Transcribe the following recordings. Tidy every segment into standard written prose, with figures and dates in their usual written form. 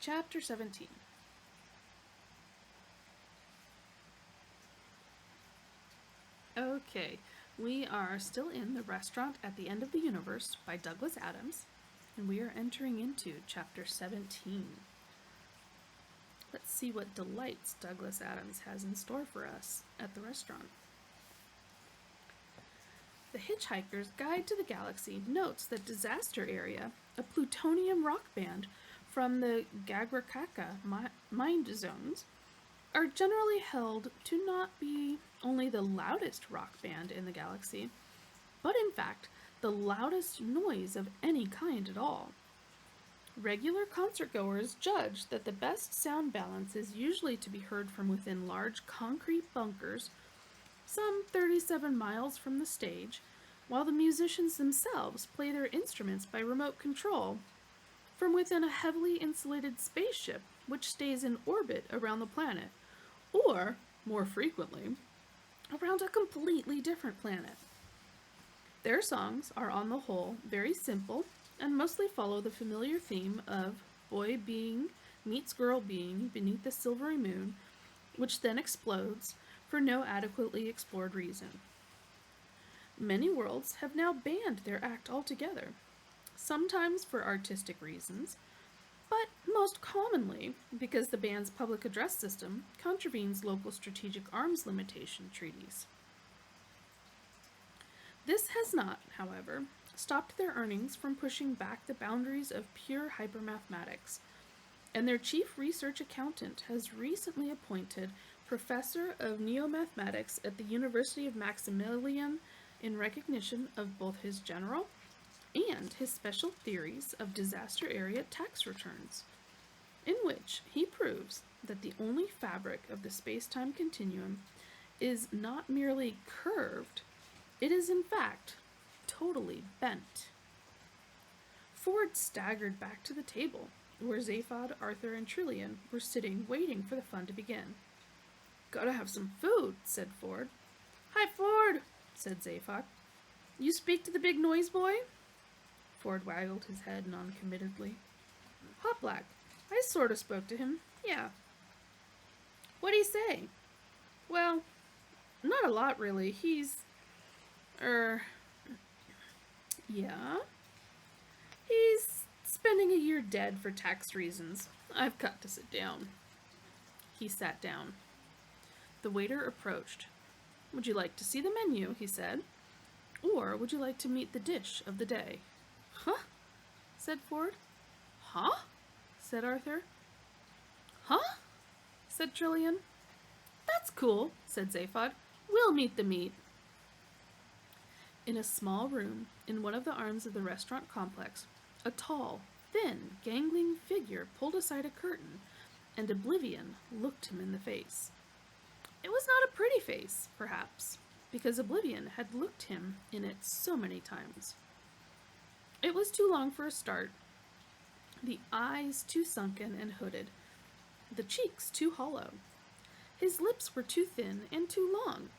Chapter 17. Okay, we are still in The Restaurant at the End of the Universe by Douglas Adams, and we are entering into Chapter 17. Let's see what delights Douglas Adams has in store for us at the restaurant. The Hitchhiker's Guide to the Galaxy notes that Disaster Area, a plutonium rock band from the Gagrakaka mind zones, are generally held to not be only the loudest rock band in the galaxy, but in fact the loudest noise of any kind at all. Regular concertgoers judge that the best sound balance is usually to be heard from within large concrete bunkers, some 37 miles from the stage, while the musicians themselves play their instruments by remote control from within a heavily insulated spaceship which stays in orbit around the planet, or, more frequently, around a completely different planet. Their songs are on the whole very simple and mostly follow the familiar theme of boy being meets girl being beneath the silvery moon, which then explodes for no adequately explored reason. Many worlds have now banned their act altogether, sometimes for artistic reasons, but most commonly because the band's public address system contravenes local strategic arms limitation treaties. This has not, however, stopped their earnings from pushing back the boundaries of pure hypermathematics, and their chief research accountant has recently appointed professor of neomathematics at the University of Maximilian in recognition of both his general and his special theories of disaster area tax returns, in which he proves that the only fabric of the space-time continuum is not merely curved, it is in fact totally bent. Ford staggered back to the table, where Zaphod, Arthur, and Trillian were sitting waiting for the fun to begin. "Gotta have some food," said Ford. "Hi, Ford," said Zaphod. "You speak to the big noise boy?" Ford waggled his head noncommittedly. "Hot Black. I sorta spoke to him. Yeah." "What'd he say?" "Well, not a lot, really. Yeah? He's spending a year dead for tax reasons. I've got to sit down." He sat down. The waiter approached. "Would you like to see the menu?" he said. "Or would you like to meet the dish of the day?" "Huh?" said Ford. "Huh?" said Arthur. "Huh?" said Trillian. "That's cool," said Zaphod. "We'll meet the meat." In a small room in one of the arms of the restaurant complex, a tall, thin, gangling figure pulled aside a curtain, and Oblivion looked him in the face. It was not a pretty face, perhaps, because Oblivion had looked him in it so many times. It was too long for a start, the eyes too sunken and hooded, the cheeks too hollow. His lips were too thin and too long,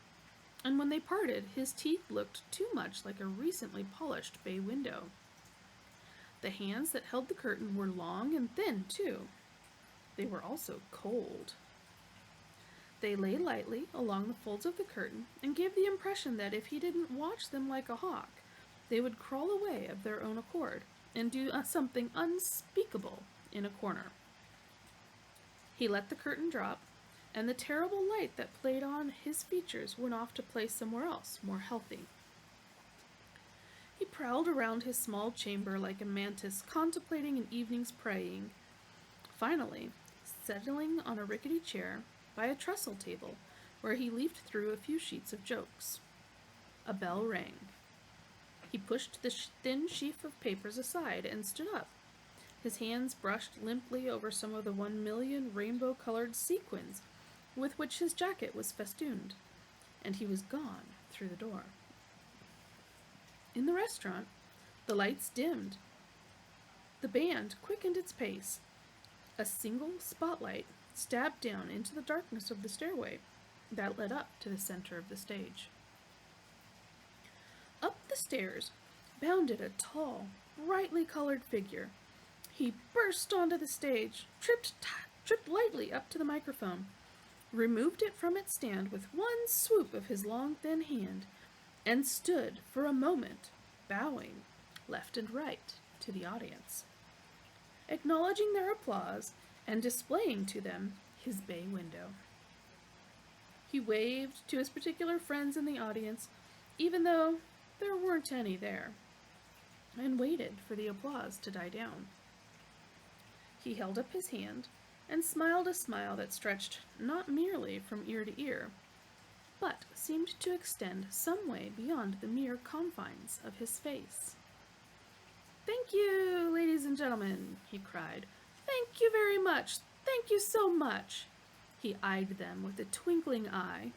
and when they parted, his teeth looked too much like a recently polished bay window. The hands that held the curtain were long and thin, too. They were also cold. They lay lightly along the folds of the curtain and gave the impression that if he didn't watch them like a hawk, they would crawl away of their own accord and do something unspeakable in a corner. He let the curtain drop, and the terrible light that played on his features went off to play somewhere else, more healthy. He prowled around his small chamber like a mantis contemplating an evening's praying. Finally, settling on a rickety chair by a trestle table, where he leafed through a few sheets of jokes. A bell rang. He pushed the thin sheaf of papers aside and stood up. His hands brushed limply over some of the 1,000,000 rainbow-colored sequins with which his jacket was festooned, and he was gone through the door. In the restaurant, the lights dimmed. The band quickened its pace. A single spotlight stabbed down into the darkness of the stairway that led up to the center of the stage. Up the stairs bounded a tall, brightly colored figure, He burst onto the stage, tripped lightly up to the microphone, removed it from its stand with one swoop of his long, thin hand, and stood for a moment, bowing left and right to the audience, acknowledging their applause and displaying to them his bay window. He waved to his particular friends in the audience, even though there weren't any there, and waited for the applause to die down. He held up his hand and smiled a smile that stretched not merely from ear to ear, but seemed to extend some way beyond the mere confines of his face. "Thank you, ladies and gentlemen," he cried. "Thank you very much. Thank you so much." He eyed them with a twinkling eye.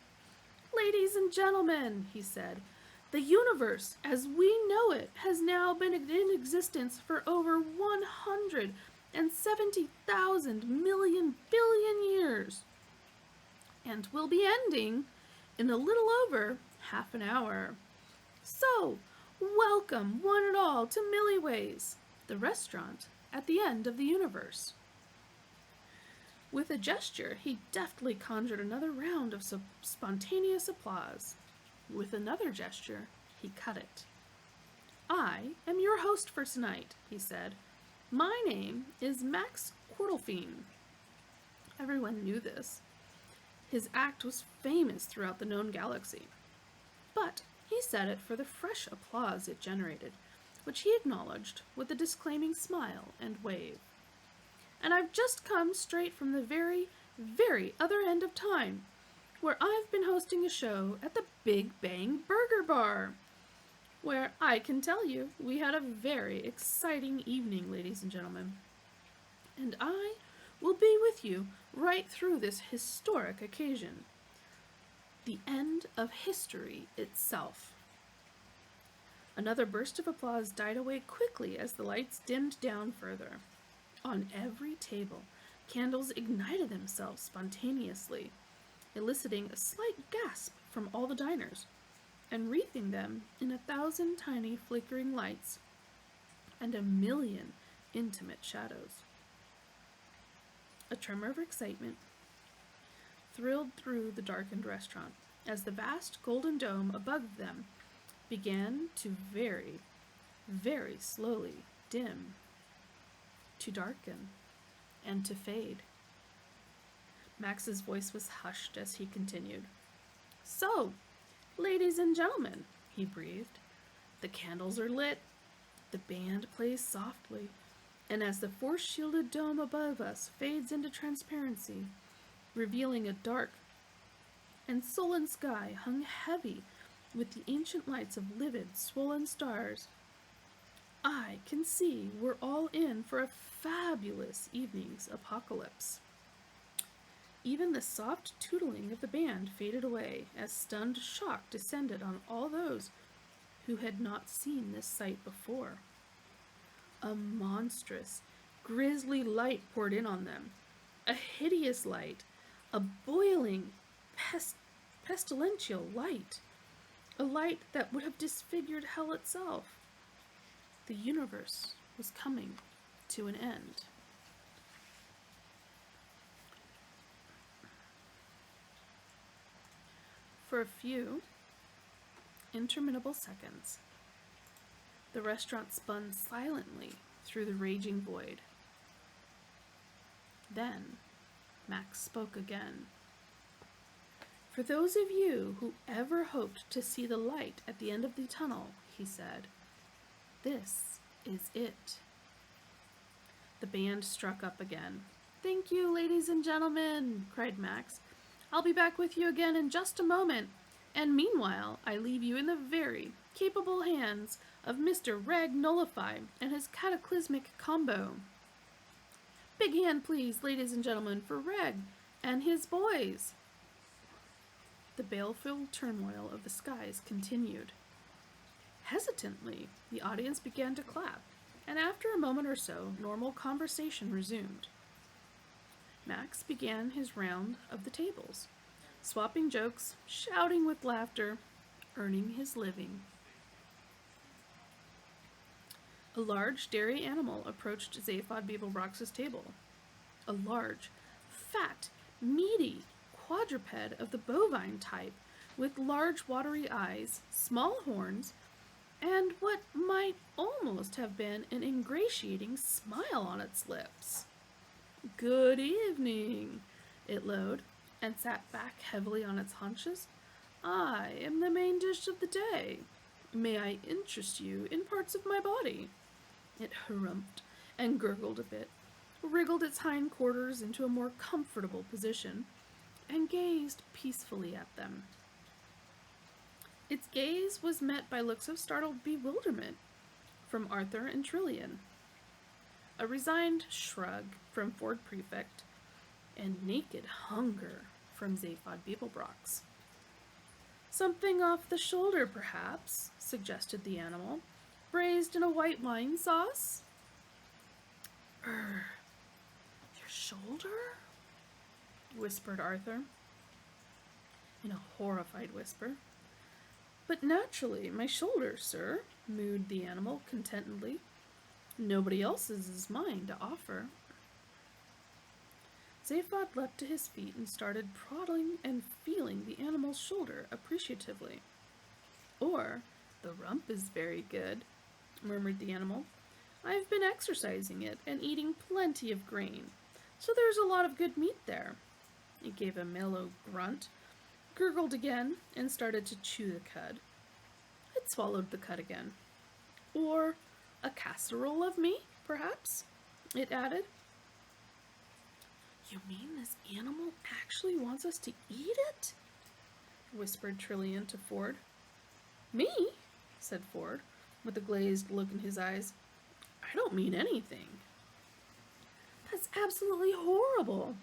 "Ladies and gentlemen," he said, "the universe as we know it has now been in existence for over 170,000 million billion years, and will be ending in a little over half an hour. So, welcome one and all to Milliways, the restaurant at the end of the universe." With a gesture, he deftly conjured another round of spontaneous applause. With another gesture, he cut it. "I am your host for tonight," he said. "My name is Max Quartelfien." Everyone knew this. His act was famous throughout the known galaxy. But he said it for the fresh applause it generated, which he acknowledged with a disclaiming smile and wave. "And I've just come straight from the very, very other end of time, where I've been hosting a show at the Big Bang Burger Bar, where I can tell you we had a very exciting evening, ladies and gentlemen. And I will be with you right through this historic occasion, the end of history itself." Another burst of applause died away quickly as the lights dimmed down further. On every table, candles ignited themselves spontaneously, eliciting a slight gasp from all the diners, and wreathing them in 1,000 tiny flickering lights and 1,000,000 intimate shadows. A tremor of excitement thrilled through the darkened restaurant as the vast golden dome above them began to very, very slowly dim, to darken, and to fade. Max's voice was hushed as he continued. "So, ladies and gentlemen," he breathed, "the candles are lit, the band plays softly, and as the force-shielded dome above us fades into transparency, revealing a dark and sullen sky hung heavy with the ancient lights of livid, swollen stars, I can see we're all in for a fabulous evening's apocalypse." Even the soft tootling of the band faded away as stunned shock descended on all those who had not seen this sight before. A monstrous, grisly light poured in on them, a hideous light, a boiling, pestilential light, a light that would have disfigured hell itself. The universe was coming to an end. For a few interminable seconds, the restaurant spun silently through the raging void. Then, Max spoke again. "For those of you who ever hoped to see the light at the end of the tunnel," he said, "this is it." The band struck up again. "Thank you, ladies and gentlemen," cried Max. "I'll be back with you again in just a moment, and meanwhile I leave you in the very capable hands of Mr. Reg Nullify and his cataclysmic combo. Big hand, please, ladies and gentlemen, for Reg and his boys." The baleful turmoil of the skies continued. Hesitantly, the audience began to clap, and after a moment or so, normal conversation resumed. Max began his round of the tables, swapping jokes, shouting with laughter, earning his living. A large dairy animal approached Zaphod Beeblebrox's table. A large, fat, meaty quadruped of the bovine type, with large watery eyes, small horns, and what might almost have been an ingratiating smile on its lips. "Good evening," it lowed, and sat back heavily on its haunches. "I am the main dish of the day. May I interest you in parts of my body?" It harumphed and gurgled a bit, wriggled its hindquarters into a more comfortable position, and gazed peacefully at them. Its gaze was met by looks of startled bewilderment from Arthur and Trillian, a resigned shrug from Ford Prefect, and naked hunger from Zaphod Beeblebrox. "Something off the shoulder, perhaps," suggested the animal. "Braised in a white wine sauce?" "Your shoulder?" whispered Arthur, in a horrified whisper. "But naturally, my shoulder, sir," mooed the animal contentedly. "Nobody else's is mine to offer." Zaphod leapt to his feet and started prodding and feeling the animal's shoulder appreciatively. "Or, the rump is very good," murmured the animal. "I've been exercising it and eating plenty of grain, so there's a lot of good meat there." It gave a mellow grunt, gurgled again, and started to chew the cud. It swallowed the cud again. "Or a casserole of meat, perhaps?" it added. "You mean this animal actually wants us to eat it?" whispered Trillian to Ford. "Me?" said Ford, with a glazed look in his eyes. "I don't mean anything." "That's absolutely horrible!"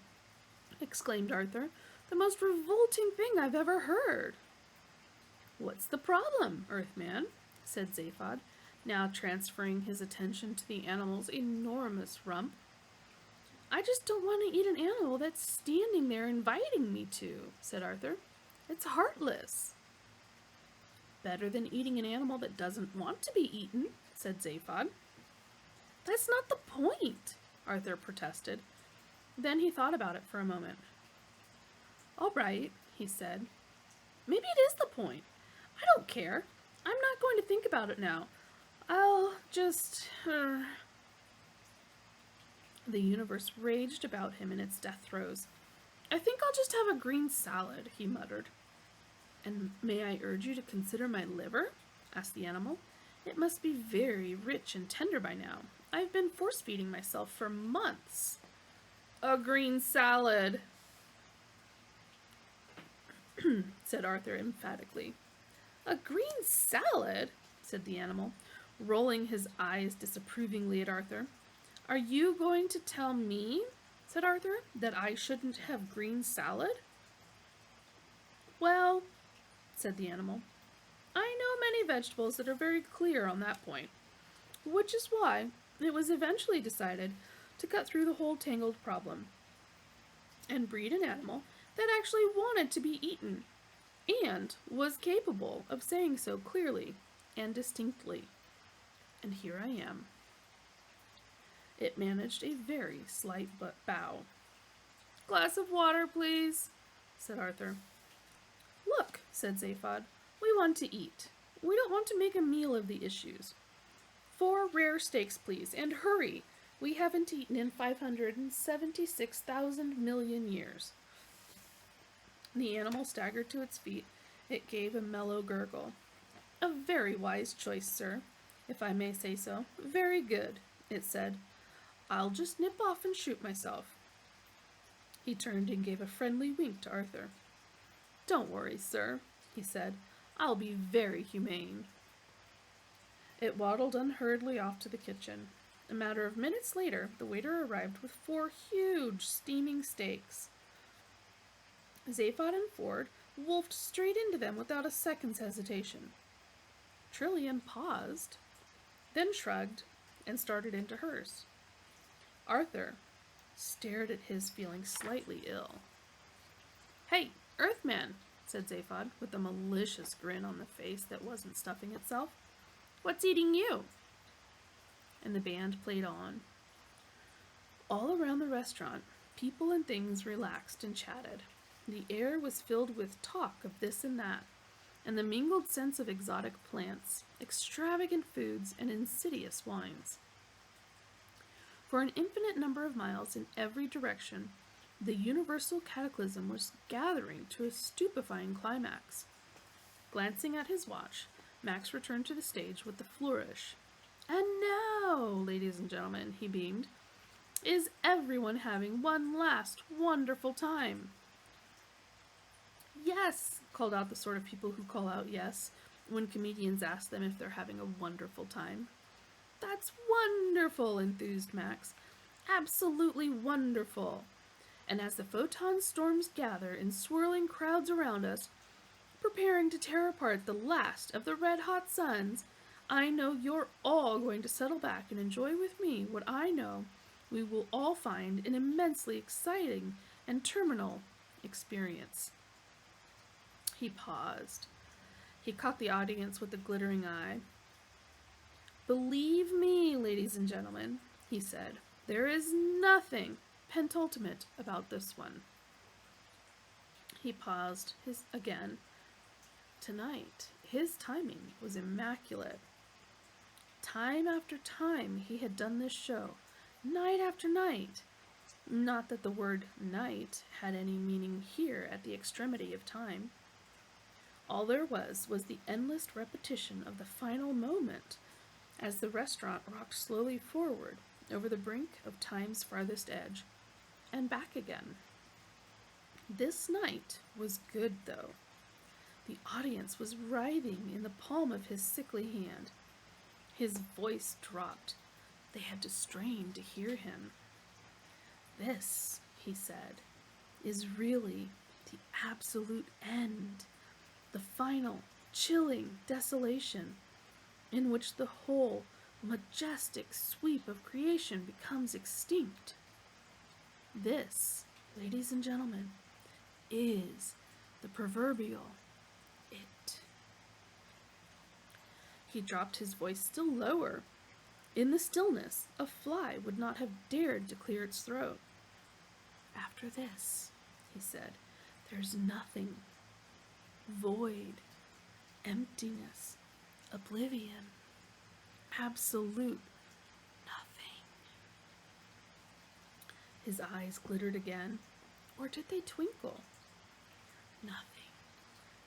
exclaimed Arthur. "The most revolting thing I've ever heard." "What's the problem, Earthman?" said Zaphod, now transferring his attention to the animal's enormous rump. "I just don't want to eat an animal that's standing there inviting me to," said Arthur. "It's heartless." "Better than eating an animal that doesn't want to be eaten," said Zaphod. "That's not the point," Arthur protested. Then he thought about it for a moment. "All right," he said. "Maybe it is the point. I don't care. I'm not going to think about it now. I'll just... The universe raged about him in its death throes. "I think I'll just have a green salad," he muttered. "And may I urge you to consider my liver?" asked the animal. "It must be very rich and tender by now. I've been force-feeding myself for months." "A green salad," said Arthur emphatically. "A green salad?" said the animal, rolling his eyes disapprovingly at Arthur. "Are you going to tell me," said Arthur, "that I shouldn't have green salad?" "Well," said the animal, "I know many vegetables that are very clear on that point, which is why it was eventually decided to cut through the whole tangled problem and breed an animal that actually wanted to be eaten and was capable of saying so clearly and distinctly. And here I am." It managed a very slight bow. "Glass of water, please," said Arthur. "Look," said Zaphod, "we want to eat. We don't want to make a meal of the issues. 4 rare steaks, please, and hurry. We haven't eaten in 576,000 million years." The animal staggered to its feet. It gave a mellow gurgle. "A very wise choice, sir, if I may say so. Very good," it said. "I'll just nip off and shoot myself." He turned and gave a friendly wink to Arthur. "Don't worry, sir," he said. "I'll be very humane." It waddled unhurriedly off to the kitchen. A matter of minutes later, the waiter arrived with 4 huge steaming steaks. Zaphod and Ford wolfed straight into them without a second's hesitation. Trillian paused, then shrugged, and started into hers. Arthur stared at his, feeling slightly ill. "Hey, Earthman," said Zaphod, with a malicious grin on the face that wasn't stuffing itself. "What's eating you?" and the band played on. All around the restaurant, people and things relaxed and chatted. The air was filled with talk of this and that, and the mingled scents of exotic plants, extravagant foods, and insidious wines. For an infinite number of miles in every direction, the universal cataclysm was gathering to a stupefying climax. Glancing at his watch, Max returned to the stage with a flourish. "And now, ladies and gentlemen," he beamed, "is everyone having one last wonderful time?" "Yes," called out the sort of people who call out yes when comedians ask them if they're having a wonderful time. "That's wonderful," enthused Max. "Absolutely wonderful. And as the photon storms gather in swirling crowds around us, preparing to tear apart the last of the red-hot suns, I know you're all going to settle back and enjoy with me what I know we will all find an immensely exciting and terminal experience." He paused. He caught the audience with a glittering eye. "Believe me, ladies and gentlemen," he said, "there is nothing pentultimate about this one." He paused again. Tonight, his timing was immaculate. Time after time he had done this show, night after night. Not that the word night had any meaning here at the extremity of time. All there was the endless repetition of the final moment as the restaurant rocked slowly forward over the brink of time's farthest edge and back again. This night was good, though. The audience was writhing in the palm of his sickly hand. His voice dropped. They had to strain to hear him. "This," he said, "is really the absolute end, the final, chilling desolation in which the whole majestic sweep of creation becomes extinct. This, ladies and gentlemen, is the proverbial it." He dropped his voice still lower. In the stillness, a fly would not have dared to clear its throat. "After this," he said, "there's nothing. Void, emptiness, oblivion, absolute nothing." His eyes glittered again, or did they twinkle? Nothing,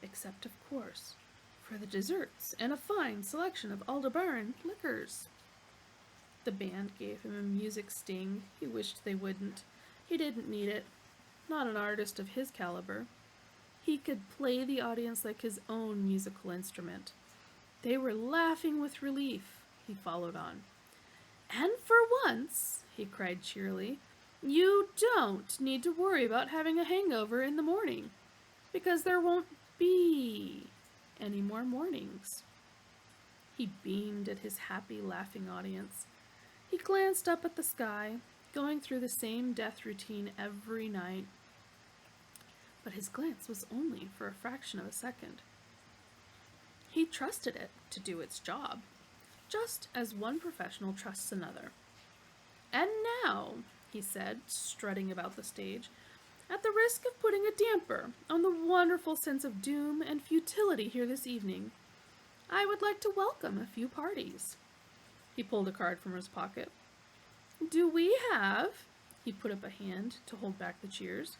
except, of course, for the desserts and a fine selection of Aldebaran liquors. The band gave him a music sting he wished they wouldn't. He didn't need it. Not an artist of his caliber. He could play the audience like his own musical instrument. They were laughing with relief, he followed on. "And for once," he cried cheerily, "you don't need to worry about having a hangover in the morning, because there won't be any more mornings." He beamed at his happy, laughing audience. He glanced up at the sky, going through the same death routine every night. But his glance was only for a fraction of a second. He trusted it to do its job, just as one professional trusts another. "And now," he said, strutting about the stage, "at the risk of putting a damper on the wonderful sense of doom and futility here this evening, I would like to welcome a few parties." He pulled a card from his pocket. "Do we have," he put up a hand to hold back the cheers,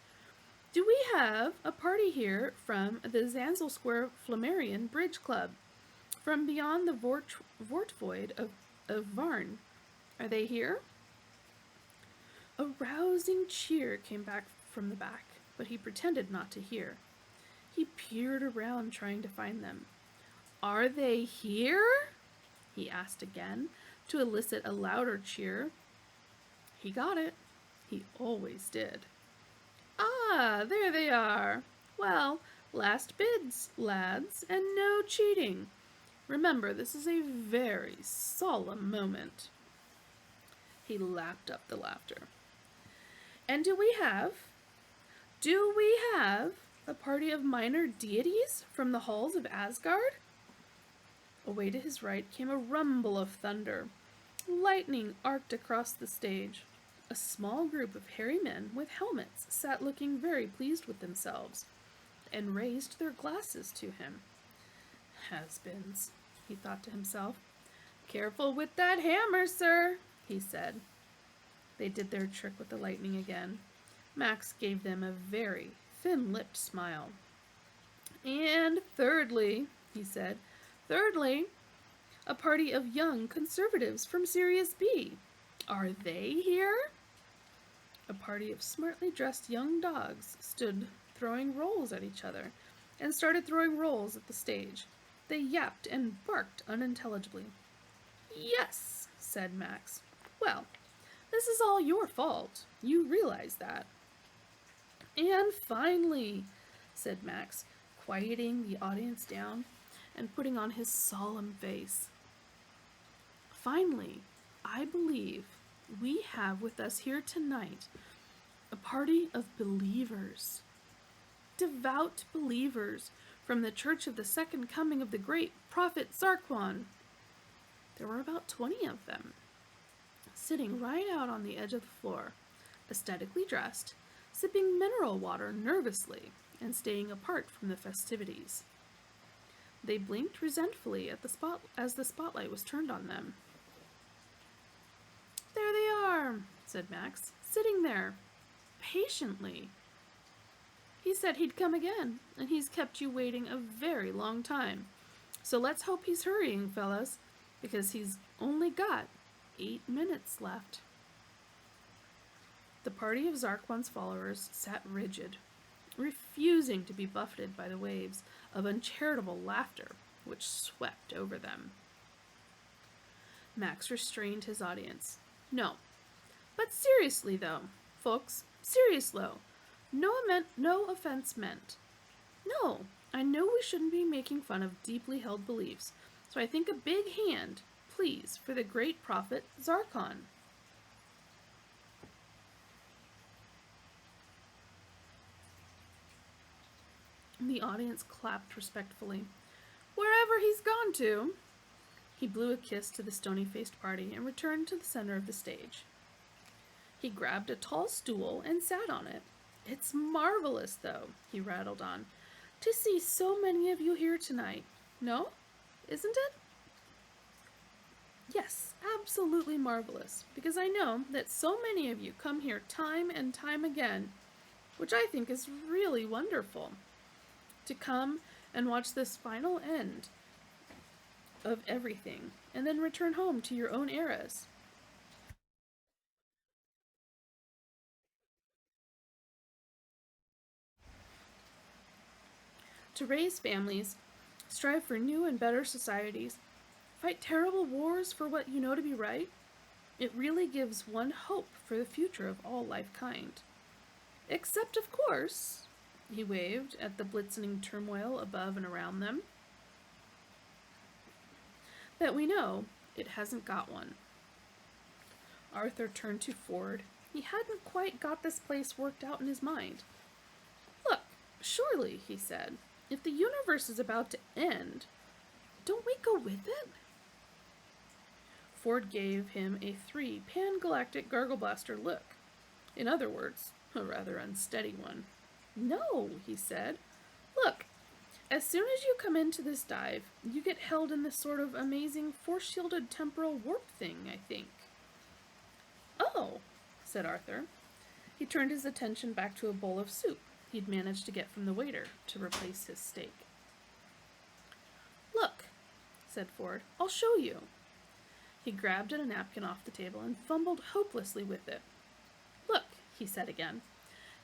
"do we have a party here from the Zansel Square Flammarion Bridge Club, from beyond the Vortvoid of Varn? Are they here?" A rousing cheer came back from the back, but he pretended not to hear. He peered around trying to find them. "Are they here?" he asked again, to elicit a louder cheer. He got it. He always did. "Ah, there they are. Well, last bids, lads, and no cheating. Remember, this is a very solemn moment." He lapped up the laughter. "And do we have a party of minor deities from the halls of Asgard?" Away to his right came a rumble of thunder. Lightning arced across the stage. A small group of hairy men with helmets sat looking very pleased with themselves, and raised their glasses to him. Has-beens, he thought to himself. Careful with that hammer, sir, he said. They did their trick with the lightning again. Max gave them a very thin-lipped smile. And thirdly, he said, a party of young conservatives from Sirius B. Are they here? A party of smartly dressed young dogs stood throwing rolls at each other and started throwing rolls at the stage. They yapped and barked unintelligibly. Yes, said Max. Well, this is all your fault. You realize that. And finally, said Max, quieting the audience down and putting on his solemn face. Finally, I believe we have with us here tonight a party of believers, devout believers from the Church of the Second Coming of the Great Prophet Zarquan. There were about 20 of them, sitting right out on the edge of the floor, aesthetically dressed, sipping mineral water nervously and staying apart from the festivities. They blinked resentfully at as the spotlight was turned on them. There they are, said Max, sitting there, patiently. He said he'd come again, and he's kept you waiting a very long time. So let's hope he's hurrying, fellas, because he's only got 8 minutes left. The party of Zarquan's followers sat rigid, refusing to be buffeted by the waves of uncharitable laughter which swept over them. Max restrained his audience. No, but seriously though, folks, seriously, no offense meant. No, I know we shouldn't be making fun of deeply held beliefs, so I think a big hand, please, for the great prophet Zarquan. The audience clapped respectfully. Wherever he's gone to. He blew a kiss to the stony-faced party and returned to the center of the stage. He grabbed a tall stool and sat on it. It's marvelous, though, he rattled on, to see so many of you here tonight. No? Isn't it? Yes, absolutely marvelous, because I know that so many of you come here time and time again, which I think is really wonderful, to come and watch this final end of everything, and then return home to your own eras. To raise families, strive for new and better societies, fight terrible wars for what you know to be right, it really gives one hope for the future of all life kind. Except, of course, he waved at the blitzing turmoil above and around them, that we know it hasn't got one. Arthur turned to Ford. He hadn't quite got this place worked out in his mind. Look, surely, he said, if the universe is about to end, don't we go with it? Ford gave him a 3 pan-galactic gargle blaster look. In other words, a rather unsteady one. No, he said. Look, as soon as you come into this dive, you get held in this sort of amazing force-shielded temporal warp thing, I think. Oh, said Arthur. He turned his attention back to a bowl of soup he'd managed to get from the waiter to replace his steak. Look, said Ford, I'll show you. He grabbed a napkin off the table and fumbled hopelessly with it. Look, he said again.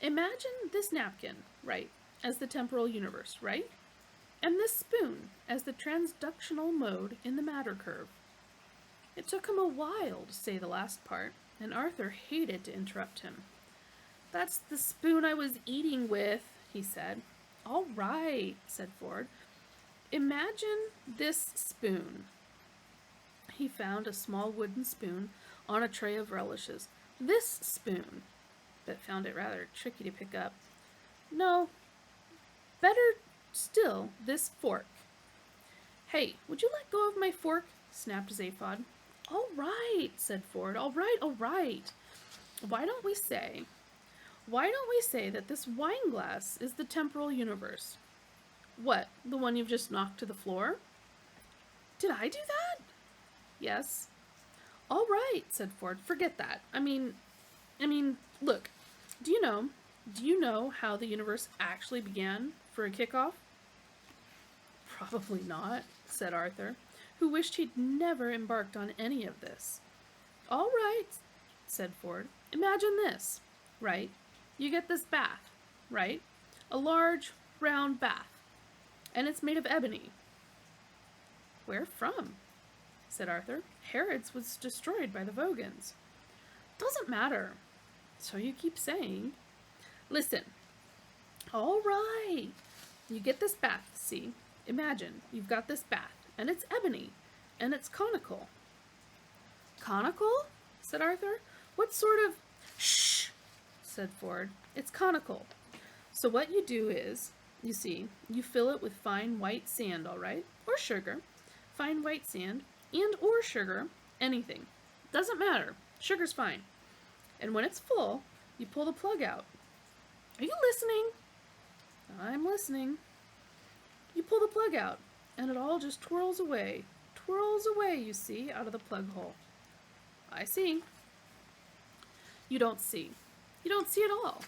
Imagine this napkin, right, as the temporal universe, right? And this spoon as the transductional mode in the matter curve. It took him a while to say the last part, and Arthur hated to interrupt him. That's the spoon I was eating with, he said. All right, said Ford. Imagine this spoon. He found a small wooden spoon on a tray of relishes. This spoon, but found it rather tricky to pick up. No, better still, this fork. Hey, would you let go of my fork? Snapped Zaphod. All right, said Ford. All right, all right. Why don't we say that this wine glass is the temporal universe? What, the one you've just knocked to the floor? Did I do that? Yes. All right, said Ford. Forget that. I mean, look, do you know how the universe actually began for a kickoff? Probably not, said Arthur, who wished he'd never embarked on any of this. All right, said Ford. Imagine this, right? You get this bath, right? A large, round bath. And it's made of ebony. Where from? Said Arthur. Herod's was destroyed by the Vogons. Doesn't matter. So you keep saying. Listen. All right. You get this bath, see? Imagine you've got this bath, and it's ebony, and it's conical. Conical? Said Arthur. What sort of... Shh, said Ford. It's conical. So what you do is, you see, you fill it with fine white sand, all right? Or sugar. Fine white sand and or sugar, anything. Doesn't matter. Sugar's fine. And when it's full, you pull the plug out. Are you listening? I'm listening. You pull the plug out, and it all just twirls away. Twirls away, you see, out of the plug hole. I see. You don't see. You don't see at all.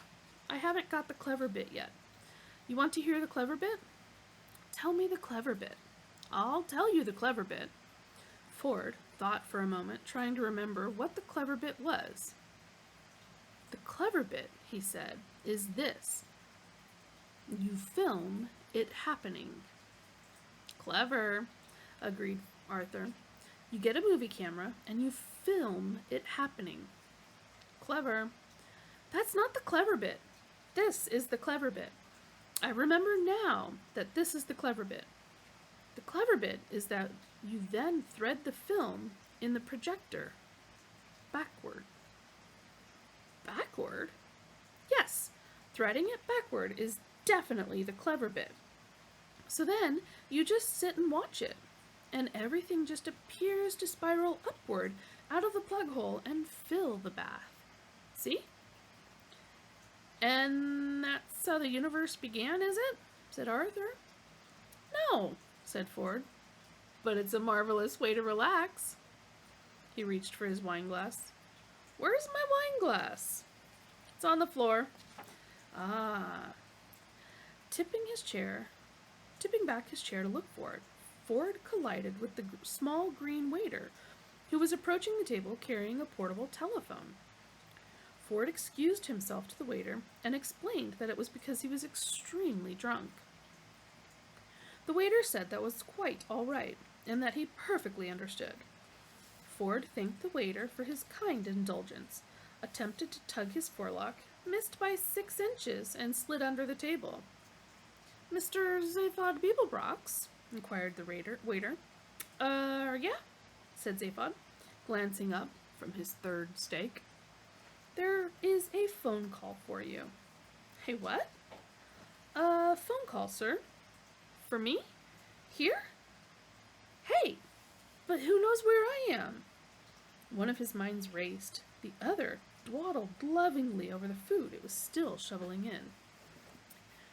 I haven't got the clever bit yet. You want to hear the clever bit? Tell me the clever bit. I'll tell you the clever bit. Ford thought for a moment, trying to remember what the clever bit was. The clever bit, he said, is this. You film it happening. Clever, agreed Arthur. You get a movie camera and you film it happening. Clever. That's not the clever bit. This is the clever bit. I remember now that this is the clever bit. The clever bit is that you then thread the film in the projector backward. Backward? Yes, threading it backward is definitely the clever bit. So then you just sit and watch it, and everything just appears to spiral upward out of the plug hole and fill the bath. See? And that's how the universe began, is it? Said Arthur. No, said Ford. But it's a marvelous way to relax. He reached for his wine glass. Where's my wine glass? It's on the floor. Ah. Tipping back his chair to look for it, Ford collided with the small green waiter, who was approaching the table carrying a portable telephone. Ford excused himself to the waiter and explained that it was because he was extremely drunk. The waiter said that was quite all right, and that he perfectly understood. Ford thanked the waiter for his kind indulgence, attempted to tug his forelock, missed by 6 inches, and slid under the table. Mr. Zaphod Beeblebrox? Inquired the waiter. Yeah, said Zaphod, glancing up from his third steak. There is a phone call for you. Hey, what? Phone call, sir. For me? Here? Hey, but who knows where I am? One of his minds raced. The other dawdled lovingly over the food it was still shoveling in.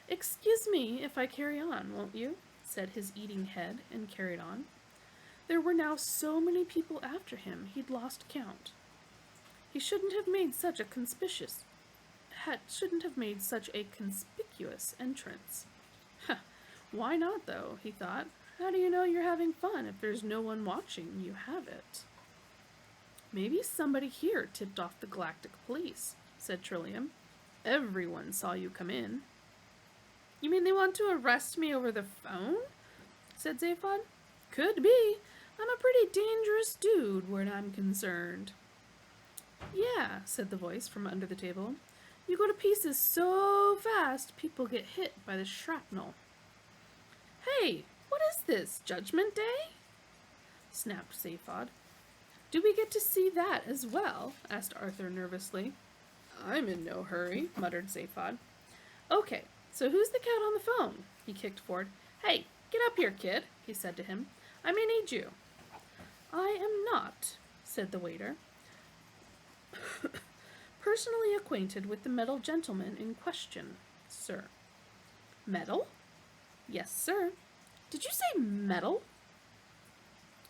Excuse me if I carry on, won't you? Said his eating head, and carried on. There were now so many people after him he'd lost count. He shouldn't have made such a conspicuous entrance. Huh, why not, though, he thought. How do you know you're having fun if there's no one watching you have it? Maybe somebody here tipped off the Galactic Police, said Trillium. Everyone saw you come in. You mean they want to arrest me over the phone? Said Zaphod. Could be. I'm a pretty dangerous dude where I'm concerned. Yeah, said the voice from under the table. You go to pieces so fast, people get hit by the shrapnel. Hey, what is this, Judgment Day? Snapped Zaphod. Do we get to see that as well? Asked Arthur nervously. I'm in no hurry, muttered Zaphod. Okay, so who's the cat on the phone? He kicked Ford. Hey, get up here, kid, he said to him. I may need you. I am not, said the waiter. Personally acquainted with the metal gentleman in question, sir. Metal? Yes, sir. Did you say metal?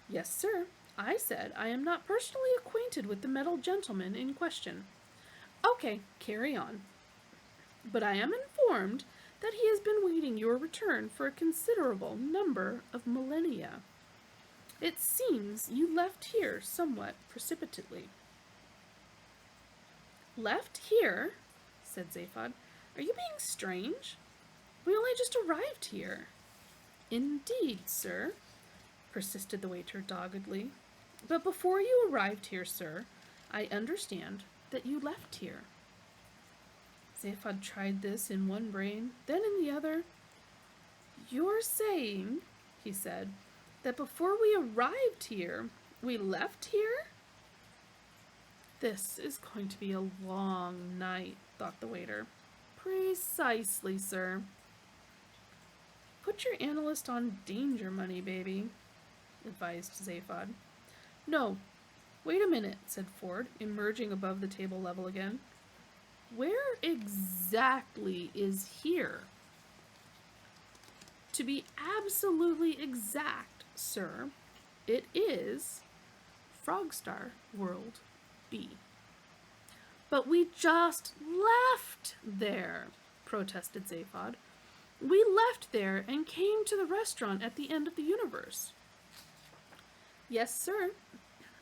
Yes, sir. I said I am not personally acquainted with the metal gentleman in question. Okay, carry on. But I am informed that he has been waiting your return for a considerable number of millennia. It seems you left here somewhat precipitately. Left here? Said Zaphod. Are you being strange? We only just arrived here. Indeed, sir, persisted the waiter doggedly. But before you arrived here, sir, I understand that you left here. Zaphod tried this in one brain, then in the other. You're saying, he said, that before we arrived here, we left here? This is going to be a long night, thought the waiter. Precisely, sir. Put your analyst on danger money, baby, advised Zaphod. No, wait a minute, said Ford, emerging above the table level again. Where exactly is here? To be absolutely exact, sir, it is Frogstar World B. But we just left there, protested Zaphod. We left there and came to the restaurant at the end of the universe. Yes, sir,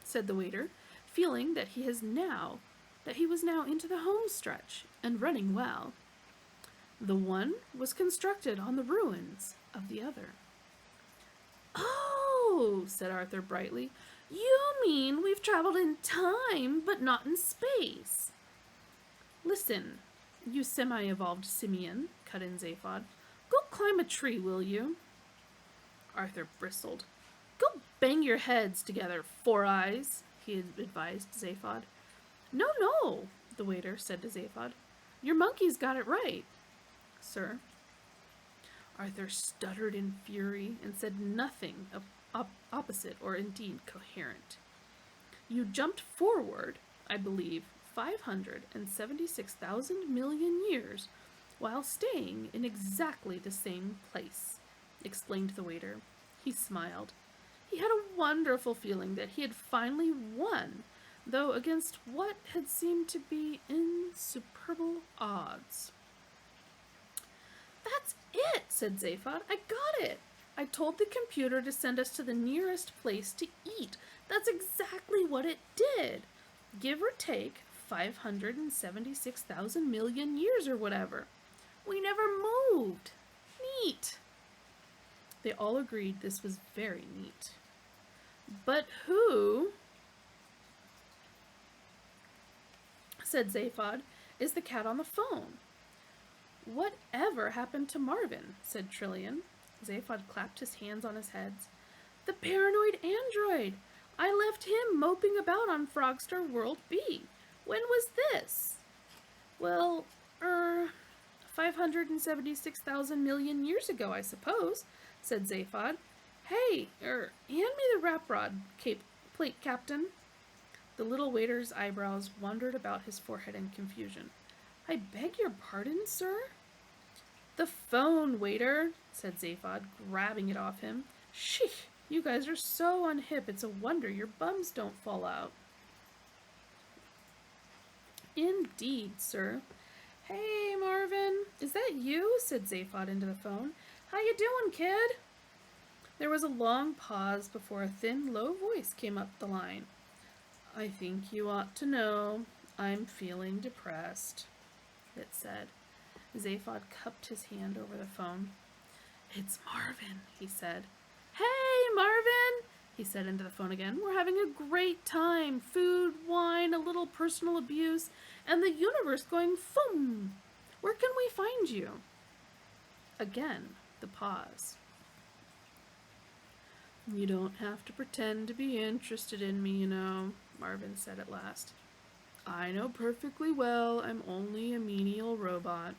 said the waiter, feeling that he was now into the home stretch and running well. The one was constructed on the ruins of the other. Oh, said Arthur brightly, you mean we've traveled in time but not in space. Listen, you semi-evolved simian, cut in Zaphod. Go climb a tree, will you? Arthur bristled. Go bang your heads together, Four Eyes, he advised Zaphod. No, the waiter said to Zaphod. Your monkey's got it right, sir. Arthur stuttered in fury and said nothing opposite or indeed coherent. You jumped forward, I believe, 576,000 million years while staying in exactly the same place, explained the waiter. He smiled. He had a wonderful feeling that he had finally won, though against what had seemed to be insuperable odds. That's it, said Zaphod. I got it. I told the computer to send us to the nearest place to eat. That's exactly what it did. Give or take 576,000 million years or whatever. We never moved. Neat. They all agreed this was very neat. But who, said Zaphod, is the cat on the phone? Whatever happened to Marvin? Said Trillian. Zaphod clapped his hands on his head. The paranoid android! I left him moping about on Frogstar World B. When was this? Well, 576,000 million years ago, I suppose, said Zaphod. Hey, hand me the wrap rod, plate captain. The little waiter's eyebrows wandered about his forehead in confusion. I beg your pardon, sir? The phone, waiter, said Zaphod, grabbing it off him. Sheesh, you guys are so unhip, it's a wonder your bums don't fall out. Indeed, sir. Hey, Marvin, is that you? Said Zaphod into the phone. How you doing, kid? There was a long pause before a thin, low voice came up the line. I think you ought to know I'm feeling depressed, it said. Zaphod cupped his hand over the phone. It's Marvin, he said. Hey, Marvin, he said into the phone again. We're having a great time. Food, wine, a little personal abuse, and the universe going foom. Where can we find you? Again, the pause. You don't have to pretend to be interested in me, you know, Marvin said at last. I know perfectly well I'm only a menial robot.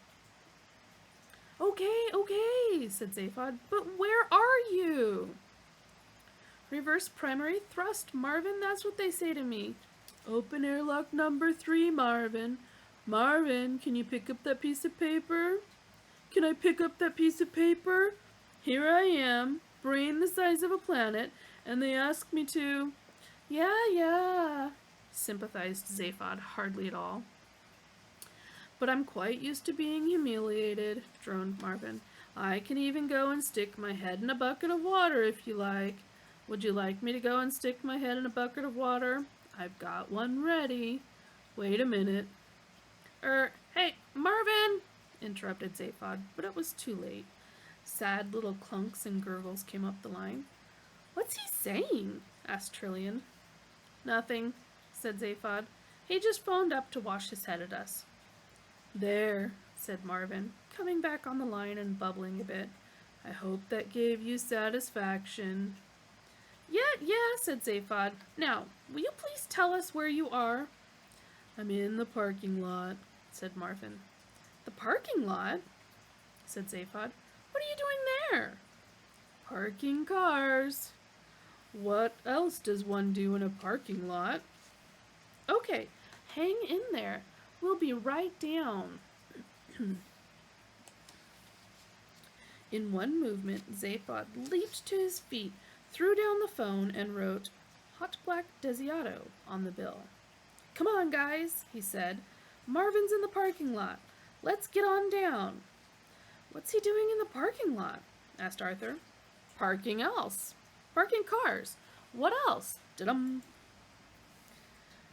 Okay, said Zaphod, but where are you? Reverse primary thrust, Marvin, that's what they say to me. Open airlock number 3, Marvin. Marvin, can you pick up that piece of paper? Can I pick up that piece of paper? Here I am, brain the size of a planet, and they ask me to... Yeah, sympathized Zaphod hardly at all. But I'm quite used to being humiliated, droned Marvin. I can even go and stick my head in a bucket of water if you like. Would you like me to go and stick my head in a bucket of water? I've got one ready. Wait a minute. Hey, Marvin! Interrupted Zaphod, but it was too late. Sad little clunks and gurgles came up the line. What's he saying? Asked Trillian. Nothing, said Zaphod. He just phoned up to wash his head at us. There, said Marvin, coming back on the line and bubbling a bit. I hope that gave you satisfaction. Yeah, said Zaphod. Now, will you please tell us where you are? I'm in the parking lot, said Marvin. The parking lot? Said Zaphod. What are you doing there? Parking cars. What else does one do in a parking lot? Okay, hang in there. We'll be right down. In one movement, Zaphod leaped to his feet, threw down the phone, and wrote Hot Black Desiato on the bill. Come on, guys, he said. Marvin's in the parking lot. Let's get on down. What's he doing in the parking lot? Asked Arthur. Parking else. Parking cars. What else? Dum.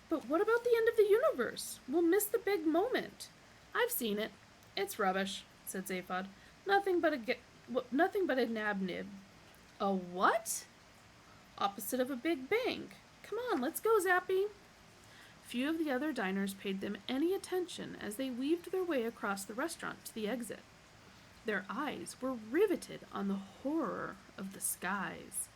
But what about the end of the universe? We'll miss the big moment. I've seen it. It's rubbish, said Zaphod. Nothing but a nab-nib. A what? Opposite of a big bang. Come on, let's go, Zappy. Few of the other diners paid them any attention as they weaved their way across the restaurant to the exit. Their eyes were riveted on the horror of the skies.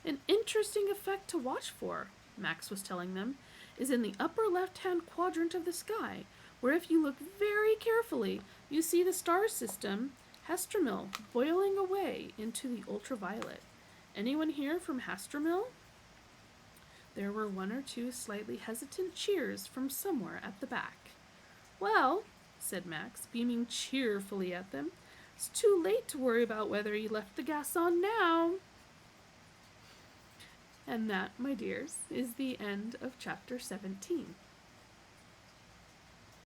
An interesting effect to watch for, Max was telling them, is in the upper left-hand quadrant of the sky, where if you look very carefully, you see the star system, Hestromil, boiling away into the ultraviolet. Anyone here from Hestromil? There were one or two slightly hesitant cheers from somewhere at the back. Well, said Max, beaming cheerfully at them, it's too late to worry about whether you left the gas on now. And that, my dears, is the end of chapter 17.